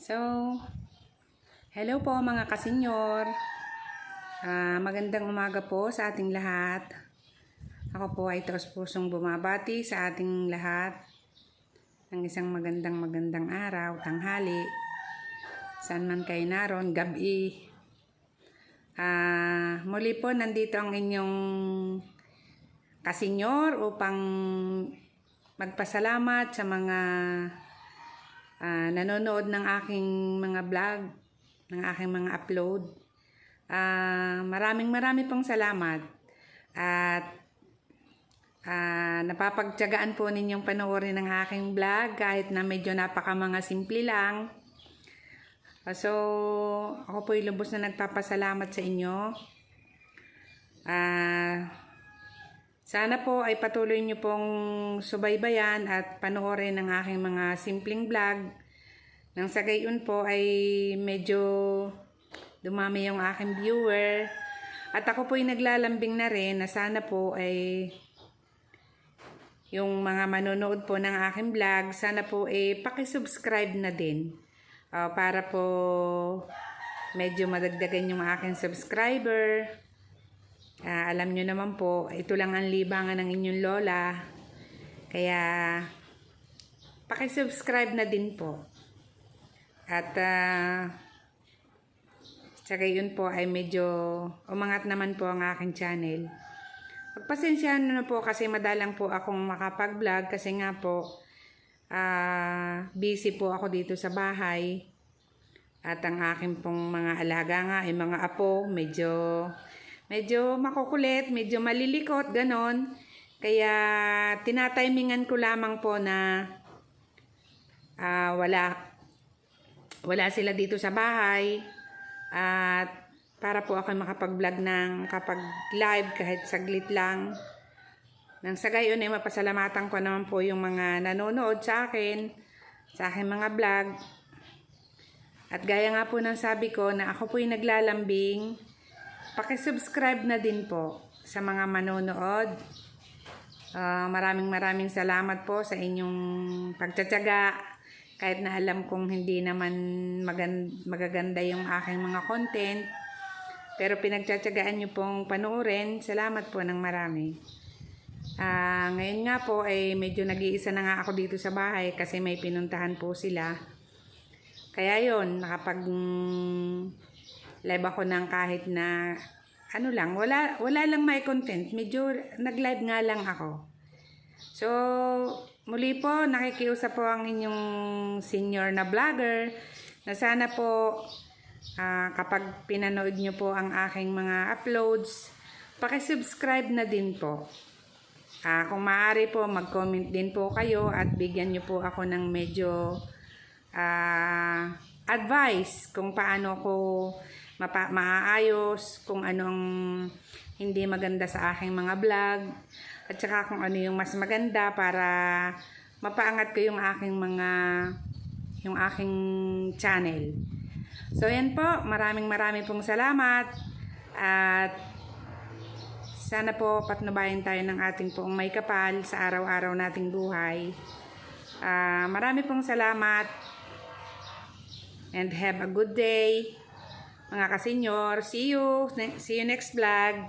So, hello po mga kasenyor. Magandang umaga po sa ating lahat. Ako po ay taos-pusong bumabati sa ating lahat ng isang magandang araw, tanghali, saan man kayo naroon, gabi. Muli po nandito ang inyong kasenyor upang magpasalamat sa mga nanonood ng aking mga vlog, ng aking mga upload. Maraming pong salamat at napapagtiyagaan po ninyong panoorin ng aking vlog kahit na medyo napaka mga simple lang. So, ako po ay lubos na nagpapasalamat sa inyo. Sana po ay patuloy nyo pong subaybayan at panoorin ang aking mga simpleng vlog. Nang sa gayon po ay medyo dumami yung aking viewer. At ako po ay naglalambing na rin na sana po ay yung mga manonood po ng aking vlog, sana po ay pakisubscribe na din. Para po medyo madagdagan yung aking subscriber. Alam nyo naman po, ito lang ang libangan ng inyong lola. Kaya, pakisubscribe na din po. At, sa gayon po ay medyo umangat naman po ang aking channel. Pagpasensyahan nyo na po kasi madalang po akong makapag-vlog kasi nga po, busy po ako dito sa bahay. At ang aking pong mga alaga nga ay mga apo, medyo makukulit, medyo malilikot, ganon. Kaya tinatimingan ko lamang po na wala sila dito sa bahay. At para po ako makapag-vlog ng kapag live kahit saglit lang. Nang sa gayon ay mapasalamatan ko naman po yung mga nanonood sa akin, sa aking mga vlog. At gaya nga po ng sabi ko na ako po yung naglalambing, pakisubscribe na din po sa mga manonood. Maraming salamat po sa inyong pagtsatsaga. Kahit na alam kong hindi naman magaganda yung aking mga content. Pero pinagtsatsagaan nyo pong panoorin. Salamat po ng marami. Ngayon nga po ay medyo nag-iisa na nga ako dito sa bahay kasi may pinuntahan po sila. Kaya yon, nakapag-live ako ng kahit na ano lang, wala lang may content. Medyo nag-live nga lang ako. So, muli po, nakikiusap po ang inyong senior na vlogger na sana po kapag pinanood nyo po ang aking mga uploads, pakisubscribe na din po. Kung maaari po, mag-comment din po kayo at bigyan nyo po ako ng medyo advice kung paano ko maaayos, kung anong hindi maganda sa aking mga vlog, at saka kung ano yung mas maganda para mapaangat ko yung aking channel. So yan po, maraming pong salamat at sana po patnubayan tayo ng ating poong may kapal sa araw-araw nating buhay. Marami pong salamat and have a good day mga kasenyor. See you next vlog.